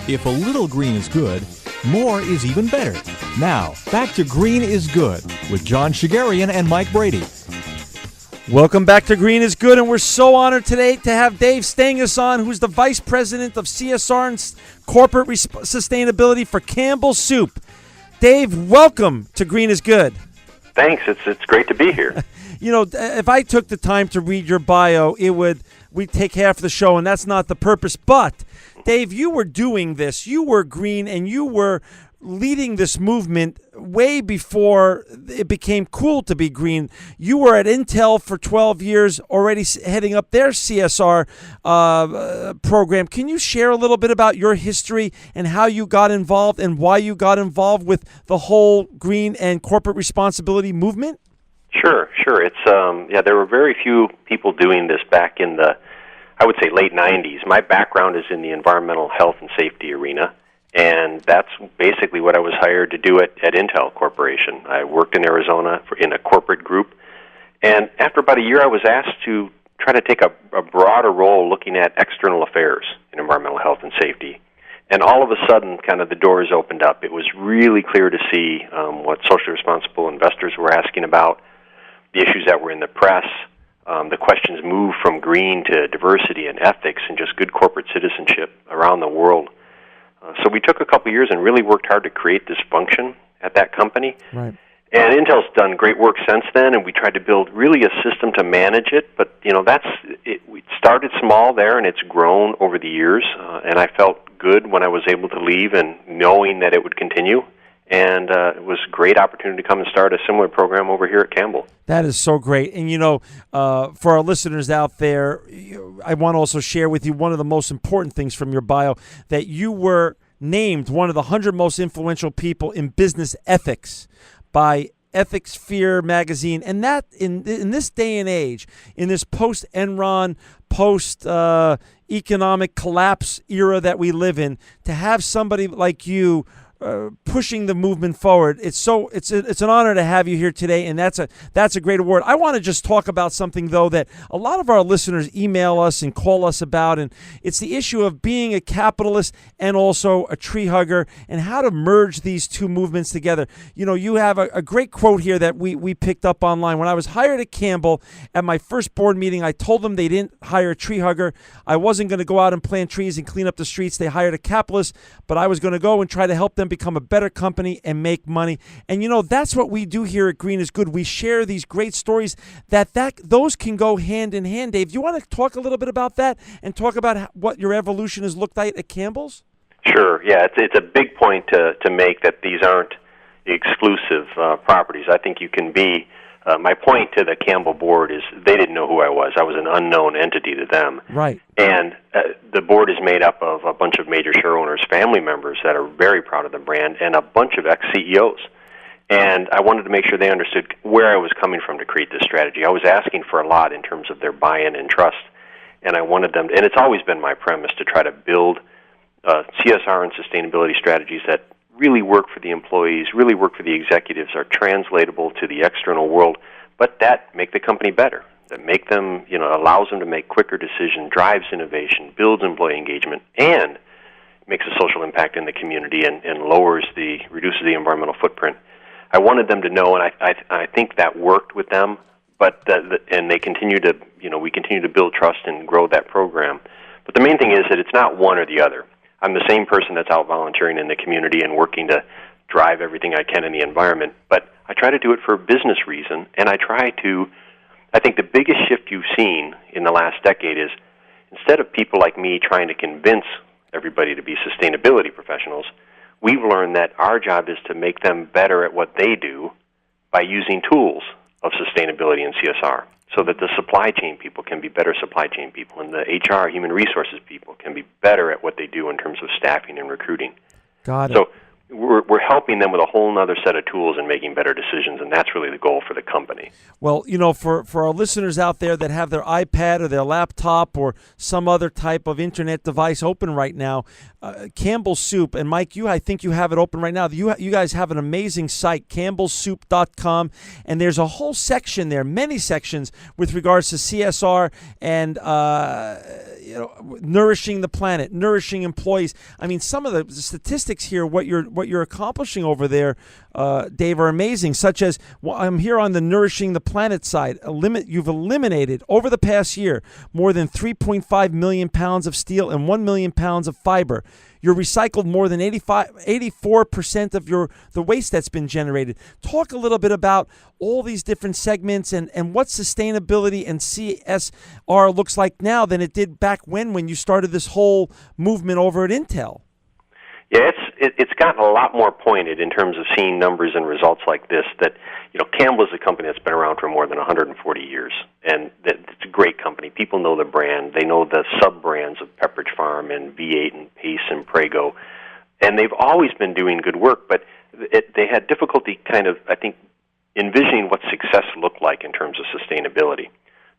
If a little green is good, more is even better. Now, back to Green is Good with John Shigarian and Mike Brady. Welcome back to Green is Good, and we're so honored today to have Dave Stangis on, who's the Vice President of CSR and Corporate Sustainability for Campbell Soup. Dave, welcome to Green is Good. Thanks. It's great to be here. You know, if I took the time to read your bio, we'd take half the show, and that's not the purpose. But, Dave, you were doing this. You were green, and you were leading this movement way before it became cool to be green. You were at Intel for 12 years, already heading up their CSR program. Can you share a little bit about your history and how you got involved and why you got involved with the whole green and corporate responsibility movement? Sure. It's there were very few people doing this back in the, I would say, late 90s. My background is in the environmental health and safety arena. And that's basically what I was hired to do at Intel Corporation. I worked in Arizona in a corporate group. And after about a year, I was asked to try to take a broader role looking at external affairs in environmental health and safety. And all of a sudden, kind of the doors opened up. It was really clear to see what socially responsible investors were asking about, the issues that were in the press. The questions moved from green to diversity and ethics and just good corporate citizenship around the world. So we took a couple years and really worked hard to create this function at that company. Right. And Intel's done great work since then, and we tried to build really a system to manage it. But, you know, we started small there, and it's grown over the years. And I felt good when I was able to leave and knowing that it would continue. And it was a great opportunity to come and start a similar program over here at Campbell. That is so great. And, you know, for our listeners out there, I want to also share with you one of the most important things from your bio, that you were named one of the 100 most influential people in business ethics by Ethisphere magazine. And that in this day and age, in this post-Enron, post-economic collapse era that we live in, to have somebody like you pushing the movement forward. It's an honor to have you here today, and that's a great award. I want to just talk about something, though, that a lot of our listeners email us and call us about, and it's the issue of being a capitalist and also a tree hugger, and how to merge these two movements together. You know, you have a great quote here that we picked up online. When I was hired at Campbell, at my first board meeting, I told them they didn't hire a tree hugger. I wasn't going to go out and plant trees and clean up the streets. They hired a capitalist, but I was going to go and try to help them become a better company and make money. And you know, that's what we do here at Green is Good. We share these great stories those can go hand in hand. Dave, do you want to talk a little bit about that and talk about what your evolution has looked like at Campbell's? Sure. Yeah, it's a big point to make that these aren't exclusive properties. I think you can be. My point to the Campbell board is they didn't know who I was. I was an unknown entity to them. Right. And the board is made up of a bunch of major share owners, family members that are very proud of the brand, and a bunch of ex-CEOs. And I wanted to make sure they understood where I was coming from to create this strategy. I was asking for a lot in terms of their buy-in and trust, and I wanted them, and it's always been my premise to try to build CSR and sustainability strategies that really work for the employees, really work for the executives, are translatable to the external world, but that make the company better, that make them, you know, allows them to make quicker decisions, drives innovation, builds employee engagement, and makes a social impact in the community and reduces the environmental footprint. I wanted them to know, and I think that worked with them, but and they continue to, you know, we continue to build trust and grow that program. But the main thing is that it's not one or the other. I'm the same person that's out volunteering in the community and working to drive everything I can in the environment, but I try to do it for a business reason, and I think the biggest shift you've seen in the last decade is, instead of people like me trying to convince everybody to be sustainability professionals, we've learned that our job is to make them better at what they do by using tools of sustainability and CSR, so that the supply chain people can be better supply chain people, and the HR, human resources people, can be better at what they do in terms of staffing and recruiting. Got it. So we're helping them with a whole other set of tools and making better decisions, and that's really the goal for the company. Well, for our listeners out there that have their iPad or their laptop or some other type of internet device open right now, Campbell Soup, and Mike, I think you have it open right now. You guys have an amazing site, campbellsoup.com, and there's a whole section there, many sections with regards to CSR and nourishing the planet, nourishing employees. I mean, some of the statistics here, what you're accomplishing over there, Dave, are amazing. Such as, I'm here on the nourishing the planet side. You've eliminated over the past year more than 3.5 million pounds of steel and 1 million pounds of fiber. You're recycled more than 84% of the waste that's been generated. Talk a little bit about all these different segments and what sustainability and CSR looks like now than it did back when you started this whole movement over at Intel. Yeah, it's gotten a lot more pointed in terms of seeing numbers and results like this. That Campbell is a company that's been around for more than 140 years, and it's a great company. People know the brand; they know the sub brands of Pepperidge Farm and V8 and Pace and Prego, and they've always been doing good work. But they had difficulty, kind of, I think, envisioning what success looked like in terms of sustainability.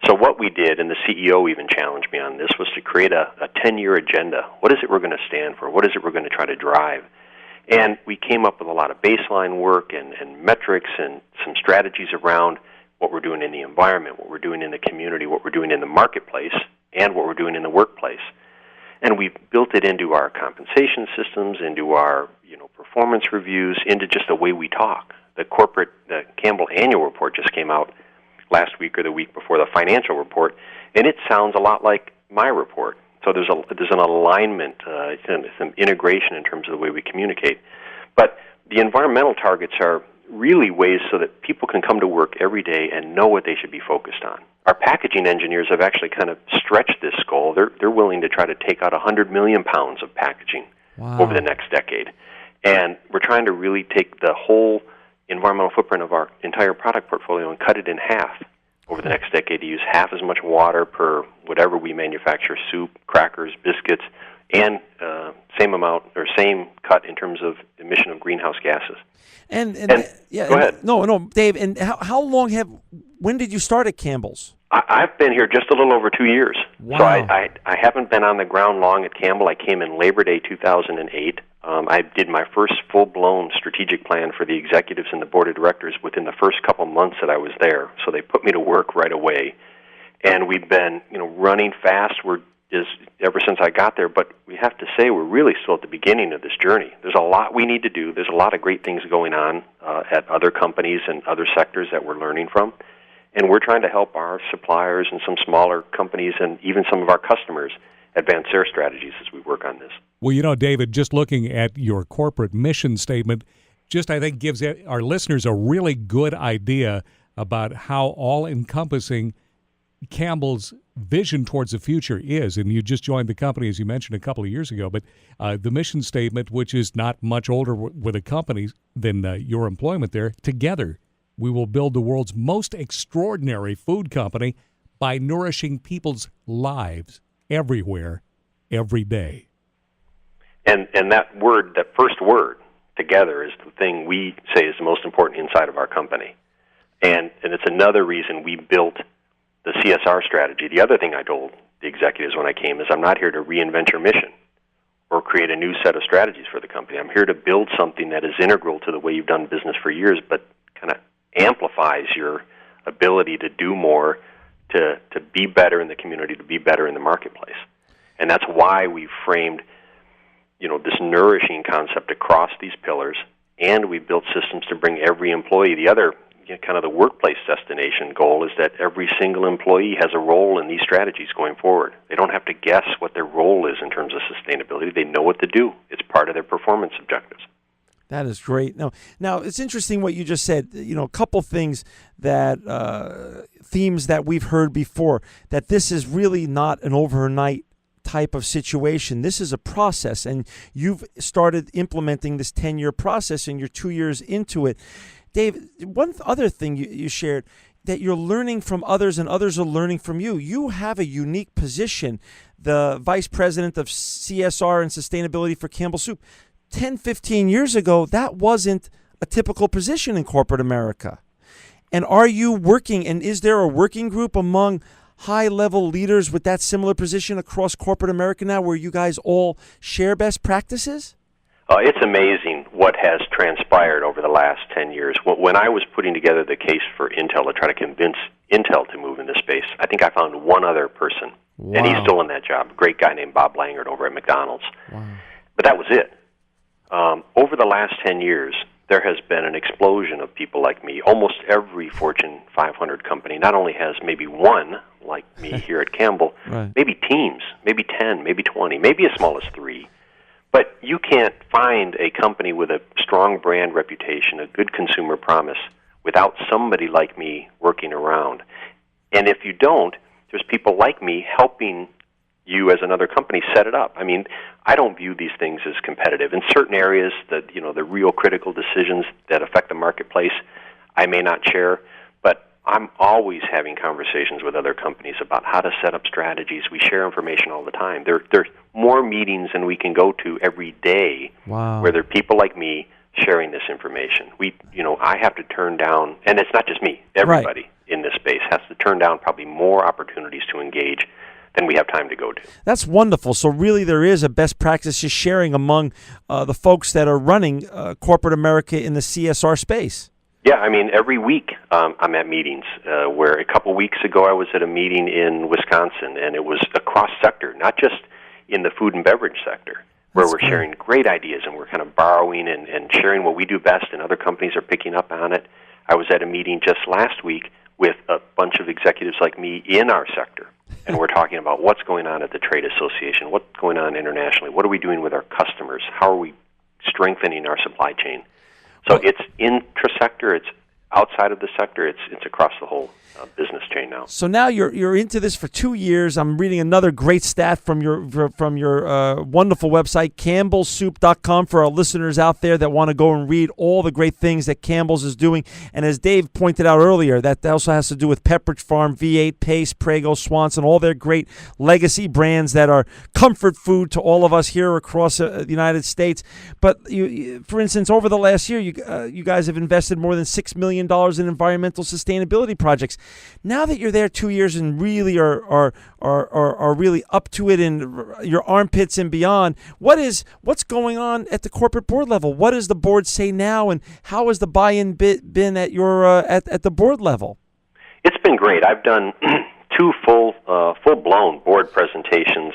So what we did, and the CEO even challenged me on this, was to create a 10-year agenda. What is it we're going to stand for? What is it we're going to try to drive? And we came up with a lot of baseline work and metrics and some strategies around what we're doing in the environment, what we're doing in the community, what we're doing in the marketplace, and what we're doing in the workplace. And we built it into our compensation systems, into our performance reviews, into just the way we talk. The Campbell annual report just came out last week or the week before, the financial report, and it sounds a lot like my report. So there's an alignment, some integration in terms of the way we communicate. But the environmental targets are really ways so that people can come to work every day and know what they should be focused on. Our packaging engineers have actually kind of stretched this goal. They're willing to try to take out 100 million pounds of packaging over the next decade. And we're trying to really take the whole environmental footprint of our entire product portfolio and cut it in half over the next decade to use half as much water per whatever we manufacture, soup, crackers, biscuits, and same amount or same cut in terms of emission of greenhouse gases. And go ahead. No, Dave. And how long when did you start at Campbell's? I've been here just a little over 2 years. Wow. So I haven't been on the ground long at Campbell. I came in Labor Day 2008. I did my first full-blown strategic plan for the executives and the board of directors within the first couple months that I was there. So they put me to work right away. And we've been, running fast. Ever since I got there, but we have to say we're really still at the beginning of this journey. There's a lot we need to do. There's a lot of great things going on at other companies and other sectors that we're learning from. And we're trying to help our suppliers and some smaller companies and even some of our customers advance their strategies as we work on this. Well, David, just looking at your corporate mission statement, I think gives our listeners a really good idea about how all-encompassing Campbell's vision towards the future is. And you just joined the company, as you mentioned, a couple of years ago. But the mission statement, which is not much older with a company than your employment there, together we will build the world's most extraordinary food company by nourishing people's lives everywhere, every day. And that first word, together, is the thing we say is the most important inside of our company. And it's another reason we built the CSR strategy. The other thing I told the executives when I came is I'm not here to reinvent your mission or create a new set of strategies for the company. I'm here to build something that is integral to the way you've done business for years, but kind of amplifies your ability to do more, to be better in the community, to be better in the marketplace. And that's why we framed this nourishing concept across these pillars, and we built systems to bring every employee. The other kind of the workplace destination goal is that every single employee has a role in these strategies going forward. They don't have to guess what their role is in terms of sustainability. They know what to do. It's part of their performance objectives. That is great. Now it's interesting what you just said. A couple things that themes that we've heard before, that this is really not an overnight type of situation. This is a process, and you've started implementing this 10-year process, and you're 2 years into it. Dave, one other thing you shared, that you're learning from others and others are learning from you. You have a unique position, the Vice President of CSR and Sustainability for Campbell Soup. 10, 15 years ago, that wasn't a typical position in corporate America. And are you working, and is there a working group among high-level leaders with that similar position across corporate America now where you guys all share best practices? It's amazing what has transpired over the last 10 years. When I was putting together the case for Intel to try to convince Intel to move into space, I think I found one other person, and he's still in that job, a great guy named Bob Langert over at McDonald's. Wow. But that was it. Over the last 10 years, there has been an explosion of people like me. Almost every Fortune 500 company not only has maybe one like me here at Campbell, Right. maybe teams, maybe 10, maybe 20, maybe as small as 3. But you can't find a company with a strong brand reputation, a good consumer promise, without somebody like me working around. And if you don't, there's people like me helping you as another company set it up. I mean, I don't view these things as competitive. In certain areas, the real critical decisions that affect the marketplace, I may not share, but I'm always having conversations with other companies about how to set up strategies. We share information all the time. There's more meetings than we can go to every day. Wow. Where there are people like me sharing this information. I have to turn down, and it's not just me, everybody in this space has to turn down probably more opportunities to engage than we have time to go to. That's wonderful. So really there is a best practice just sharing among the folks that are running corporate America in the CSR space. Yeah, I mean, every week I'm at meetings where a couple weeks ago I was at a meeting in Wisconsin, and it was across sector, not just in the food and beverage sector, where we're sharing great ideas and we're kind of borrowing and sharing what we do best, and other companies are picking up on it. I was at a meeting just last week with a bunch of executives like me in our sector, and we're talking about what's going on at the trade association, what's going on internationally, what are we doing with our customers, how are we strengthening our supply chain. So it's intra-sector, it's outside of the sector, it's across the whole business chain now. So now you're into this for 2 years. I'm reading another great stat from your wonderful website, campbellsoup.com, for our listeners out there that want to go and read all the great things that Campbell's is doing. And as Dave pointed out earlier, that also has to do with Pepperidge Farm, V8, Pace, Prego, Swanson, all their great legacy brands that are comfort food to all of us here across the United States. But for instance, over the last year, you guys have invested more than $6 million in environmental sustainability projects. Now that you're there 2 years and really are really up to it in your armpits and beyond, what's going on at the corporate board level? What does the board say now, and how has the buy-in been at your at the board level? It's been great. I've done 2 full-blown board presentations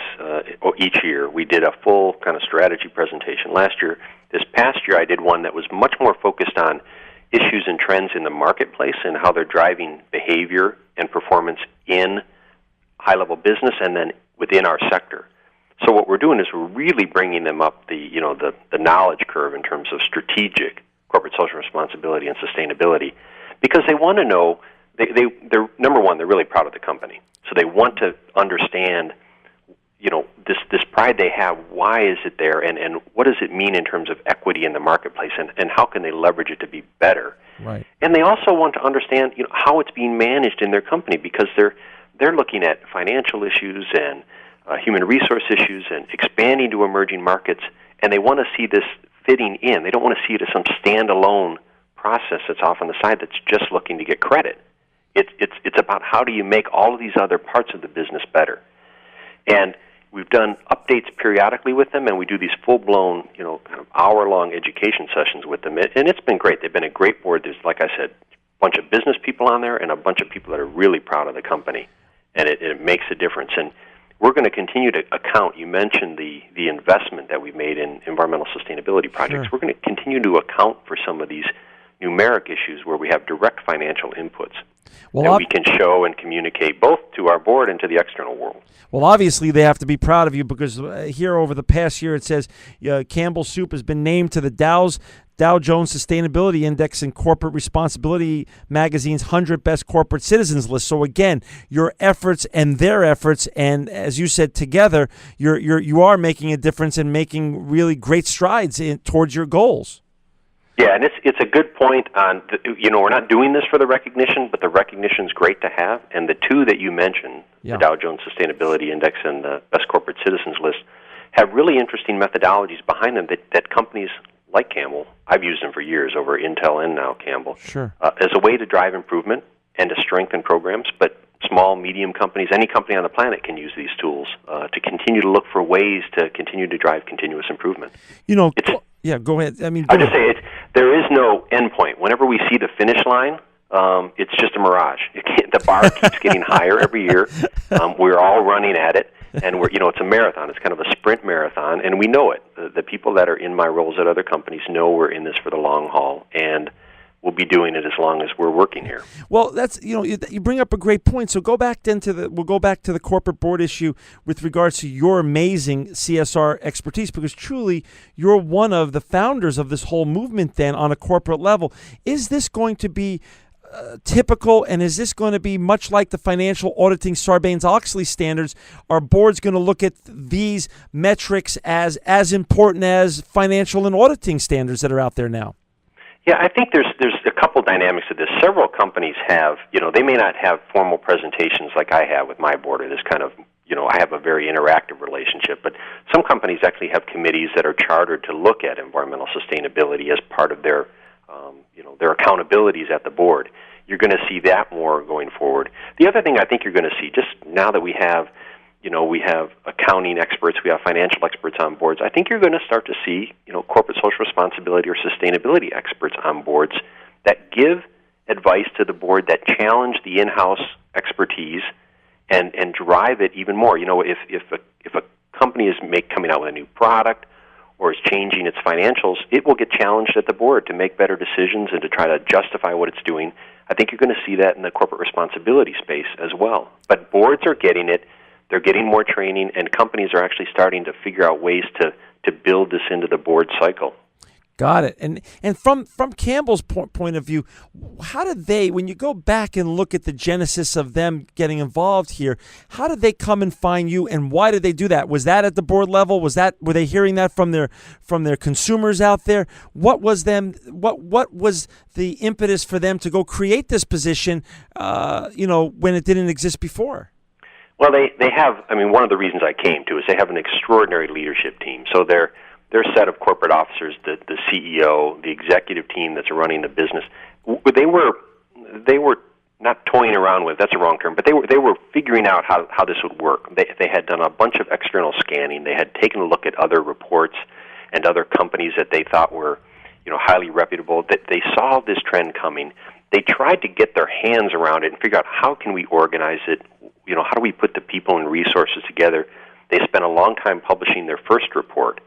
each year. We did a full kind of strategy presentation last year. This past year, I did one that was much more focused on issues and trends in the marketplace and how they're driving behavior and performance in high-level business and then within our sector. So what we're doing is we're really bringing them up the knowledge curve in terms of strategic corporate social responsibility and sustainability, because they want to know, they're number one, they're really proud of the company. So they want to understand this pride they have, why is it there, and what does it mean in terms of equity in the marketplace, and how can they leverage it to be better? Right. And they also want to understand how it's being managed in their company, because they're looking at financial issues and human resource issues and expanding to emerging markets, and they want to see this fitting in. They don't want to see it as some standalone process that's off on the side that's just looking to get credit. It's about how do you make all of these other parts of the business better. And we've done updates periodically with them, and we do these full-blown, kind of hour-long education sessions with them. And it's been great. They've been a great board. There's, like I said, a bunch of business people on there and a bunch of people that are really proud of the company, and it makes a difference. And we're going to continue to account. You mentioned the investment that we've made in environmental sustainability projects. Sure. We're going to continue to account for some of these numeric issues where we have direct financial inputs that we can show and communicate both to our board and to the external world. Well, obviously, they have to be proud of you, because here over the past year it says Campbell Soup has been named to the Dow Jones Sustainability Index and Corporate Responsibility Magazine's 100 Best Corporate Citizens list. So again, your efforts and their efforts, and as you said, together, you are making a difference and making really great strides towards your goals. Yeah, and it's a good point on, we're not doing this for the recognition, but the recognition's great to have. And the 2 that you mentioned, the Dow Jones Sustainability Index and the Best Corporate Citizens list, have really interesting methodologies behind them that companies like Campbell, I've used them for years over Intel and now Campbell, Sure. As a way to drive improvement and to strengthen programs. But small, medium companies, any company on the planet can use these tools to continue to look for ways to continue to drive continuous improvement. Yeah, go ahead. I mean, I'll just say there is no end point. Whenever we see the finish line, it's just a mirage. The bar keeps getting higher every year. We're all running at it. And it's a marathon. It's kind of a sprint marathon, and we know it. The people that are in my roles at other companies know we're in this for the long haul, and we'll be doing it as long as we're working here. Well, that's you bring up a great point. So we'll go back to the corporate board issue with regards to your amazing CSR expertise, because truly you're one of the founders of this whole movement. Then on a corporate level, is this going to be typical, and is this going to be much like the financial auditing Sarbanes-Oxley standards? Are boards going to look at these metrics as important as financial and auditing standards that are out there now? Yeah, I think there's a couple dynamics to this. Several companies have, they may not have formal presentations like I have with my board, or this kind of, I have a very interactive relationship, but some companies actually have committees that are chartered to look at environmental sustainability as part of their accountabilities at the board. You're going to see that more going forward. The other thing I think you're going to see, just now that we have accounting experts, we have financial experts on boards, I think you're going to start to see, corporate social responsibility or sustainability experts on boards that give advice to the board that challenge the in-house expertise and drive it even more. If a company is coming out with a new product or is changing its financials, it will get challenged at the board to make better decisions and to try to justify what it's doing. I think you're going to see that in the corporate responsibility space as well. But boards are getting it. They're getting more training, and companies are actually starting to figure out ways to build this into the board cycle. Got it. And from Campbell's point of view, how did they, when you go back and look at the genesis of them getting involved here, how did they come and find you, and why did they do that? Was that at the board level? Were they hearing that from their consumers out there? What was the impetus for them to go create this position, when it didn't exist before? Well, they have. I mean, one of the reasons I came to is they have an extraordinary leadership team. So their set of corporate officers, the CEO, the executive team that's running the business, they were not toying around with, that's a wrong term, but they were figuring out how this would work. They had done a bunch of external scanning. They had taken a look at other reports and other companies that they thought were, highly reputable. That they saw this trend coming. They tried to get their hands around it and figure out how can we organize it. How do we put the people and resources together? They spent a long time publishing their first report,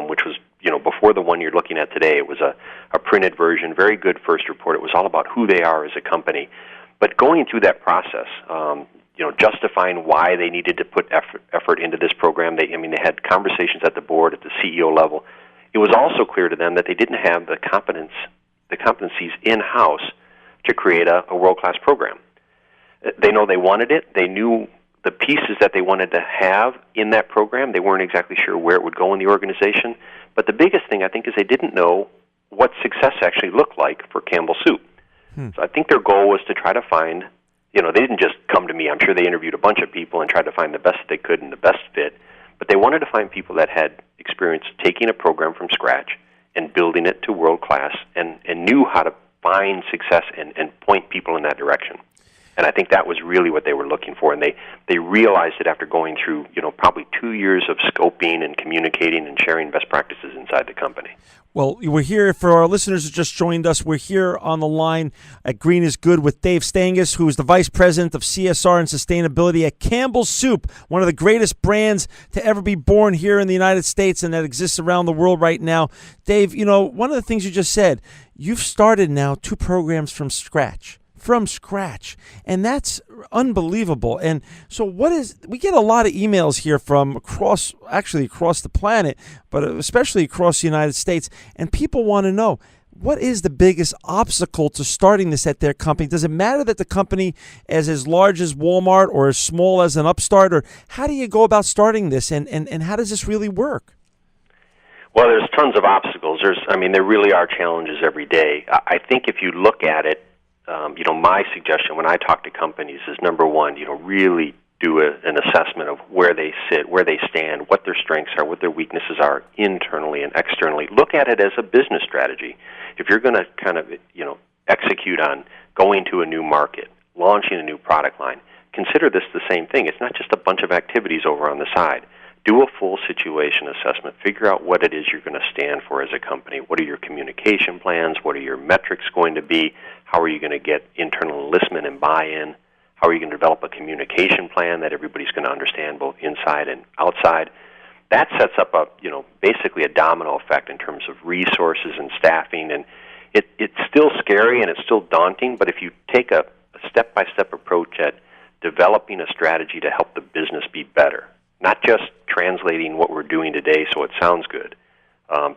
which was, before the one you're looking at today. It was a printed version, very good first report. It was all about who they are as a company. But going through that process, justifying why they needed to put effort into this program, they had conversations at the board, at the CEO level. It was also clear to them that they didn't have the competencies in-house to create a world-class program. They know they wanted it. They knew the pieces that they wanted to have in that program. They weren't exactly sure where it would go in the organization. But the biggest thing, I think, is they didn't know what success actually looked like for Campbell Soup. So I think their goal was to try to find, they didn't just come to me. I'm sure they interviewed a bunch of people and tried to find the best they could and the best fit. But they wanted to find people that had experience taking a program from scratch and building it to world class and knew how to find success and point people in that direction. And I think that was really what they were looking for. And they realized it after going through, probably 2 years of scoping and communicating and sharing best practices inside the company. Well, we're here, for our listeners who just joined us, we're here on the line at Green is Good with Dave Stangis, who is the Vice President of CSR and Sustainability at Campbell Soup, one of the greatest brands to ever be born here in the United States and that exists around the world right now. Dave, one of the things you just said, you've started now 2 programs from scratch, and that's unbelievable. And so we get a lot of emails here from across the planet, but especially across the United States, and people want to know, what is the biggest obstacle to starting this at their company? Does it matter that the company is as large as Walmart or as small as an upstart, or how do you go about starting this, and how does this really work? Well, there's tons of obstacles. There really are challenges every day. I think if you look at it, my suggestion when I talk to companies is, number one, really do an assessment of where they sit, where they stand, what their strengths are, what their weaknesses are internally and externally. Look at it as a business strategy. If you're going to kind of, execute on going to a new market, launching a new product line, consider this the same thing. It's not just a bunch of activities over on the side. Do a full situation assessment. Figure out what it is you're going to stand for as a company. What are your communication plans? What are your metrics going to be? How are you going to get internal enlistment and buy-in? How are you going to develop a communication plan that everybody's going to understand both inside and outside? That sets up basically a domino effect in terms of resources and staffing. And it's still scary and it's still daunting, but if you take a step-by-step approach at developing a strategy to help the business be better, not just translating what we're doing today so it sounds good,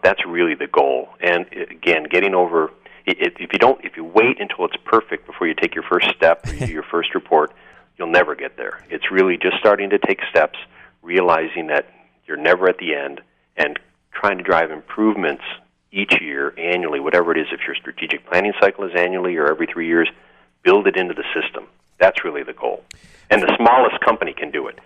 that's really the goal. And again, getting over if you wait until it's perfect before you take your first step or you do your first report, you'll never get there. It's really just starting to take steps, realizing that you're never at the end, and trying to drive improvements each year, annually, whatever it is. If your strategic planning cycle is annually or every 3 years, build it into the system. That's really the goal. And the smallest company can do it.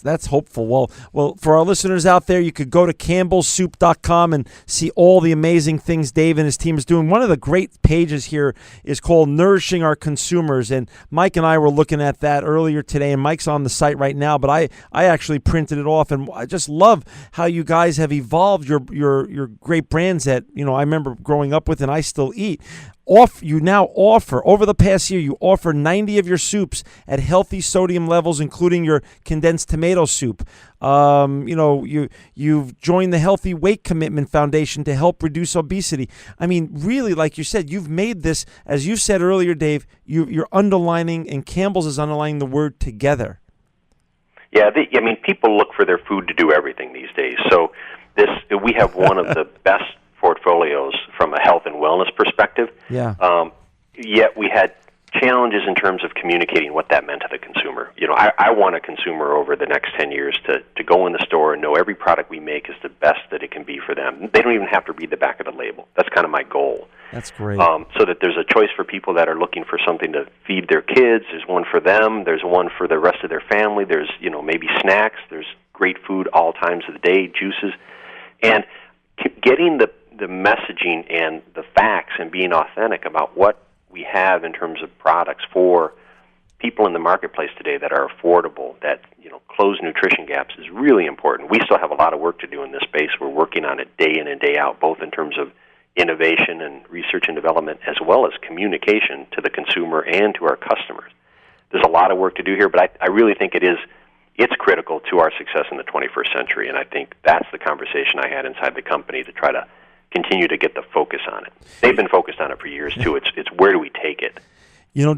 That's hopeful. Well, for our listeners out there, you could go to campbellsoup.com and see all the amazing things Dave and his team is doing. One of the great pages here is called Nourishing Our Consumers, and Mike and I were looking at that earlier today, and Mike's on the site right now, but I actually printed it off, and I just love how you guys have evolved your great brands that, I remember growing up with and I still eat. You now offer, over the past year, you offer 90 of your soups at healthy sodium levels, including your condensed tomato soup. You've joined the Healthy Weight Commitment Foundation to help reduce obesity. I mean, really, like you said, you've made this, as you said earlier, Dave, you're underlining, and Campbell's is underlining the word together. Yeah, people look for their food to do everything these days. So we have one of the best portfolios from a health and wellness perspective. Yeah. Yet we had challenges in terms of communicating what that meant to the consumer. I want a consumer over the next 10 years to go in the store and know every product we make is the best that it can be for them. They don't even have to read the back of the label. That's kind of my goal. That's great. So that there's a choice for people that are looking for something to feed their kids. There's one for them. There's one for the rest of their family. There's, maybe snacks. There's great food all times of the day, juices. And getting the messaging and the facts and being authentic about what we have in terms of products for people in the marketplace today that are affordable, that close nutrition gaps, is really important. We still have a lot of work to do in this space. We're working on it day in and day out, both in terms of innovation and research and development, as well as communication to the consumer and to our customers. There's a lot of work to do here, but I really think it's critical to our success in the 21st century, and I think that's the conversation I had inside the company to try to continue to get the focus on it. They've been focused on it for years, too. It's where do we take it?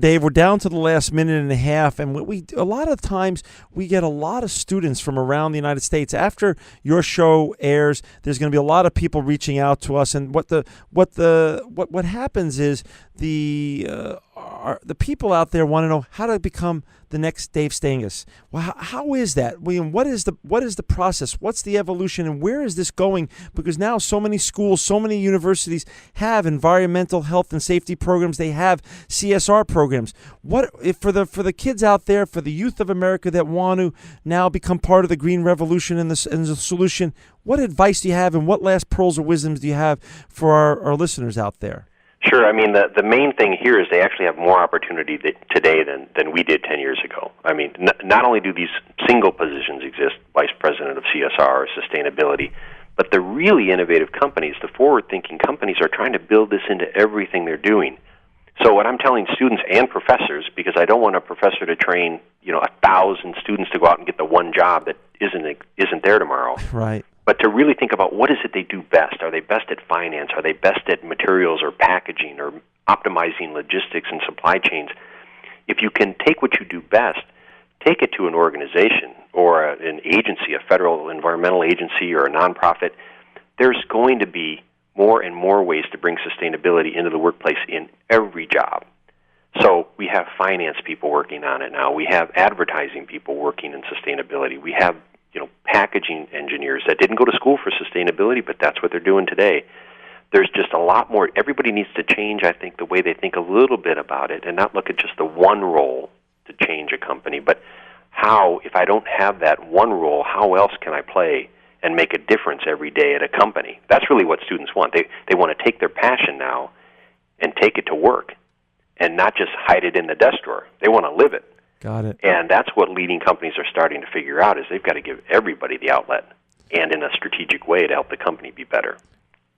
Dave, we're down to the last minute and a half, and a lot of times we get a lot of students from around the United States. After your show airs, there's going to be a lot of people reaching out to us, and what happens is the people out there want to know how to become the next Dave Stangis. Well, how is that? What is the process? What's the evolution, and where is this going? Because now so many schools, so many universities have environmental health and safety programs. They have CSR programs. What if for the kids out there, for the youth of America that want to now become part of the green revolution and the solution? What advice do you have, and what last pearls of wisdom do you have for our listeners out there? Sure. The main thing here is they actually have more opportunity today than we did 10 years ago. Not only do these single positions exist, Vice President of CSR or Sustainability, but the really innovative companies, the forward-thinking companies, are trying to build this into everything they're doing. So what I'm telling students and professors, because I don't want a professor to train 1,000 students to go out and get the one job that isn't there tomorrow. Right. But to really think about what is it they do best. Are they best at finance? Are they best at materials or packaging or optimizing logistics and supply chains? If you can take what you do best, take it to an organization or an agency, a federal environmental agency or a nonprofit, there's going to be more and more ways to bring sustainability into the workplace in every job. So we have finance people working on it now. We have advertising people working in sustainability. We have packaging engineers that didn't go to school for sustainability, but that's what they're doing today. There's just a lot more. Everybody needs to change, I think, the way they think a little bit about it and not look at just the one role to change a company. But how, if I don't have that one role, how else can I play and make a difference every day at a company? That's really what students want. They want to take their passion now and take it to work and not just hide it in the desk drawer. They want to live it. Got it. And that's what leading companies are starting to figure out, is they've got to give everybody the outlet and in a strategic way to help the company be better.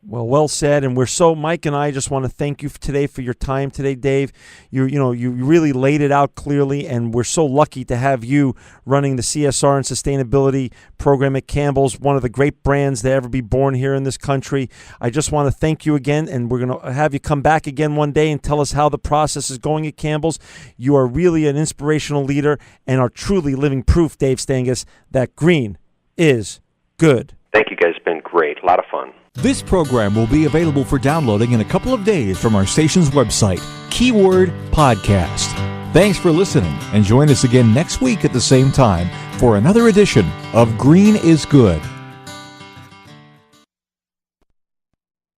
Well said. And Mike and I just want to thank you today for your time today, Dave. You really laid it out clearly, and we're so lucky to have you running the CSR and sustainability program at Campbell's, one of the great brands to ever be born here in this country. I just want to thank you again, and we're going to have you come back again one day and tell us how the process is going at Campbell's. You are really an inspirational leader and are truly living proof, Dave Stangis, that green is good. Thank you, guys. It's been great. A lot of fun. This program will be available for downloading in a couple of days from our station's website, keyword podcast. Thanks for listening, and join us again next week at the same time for another edition of Green is Good.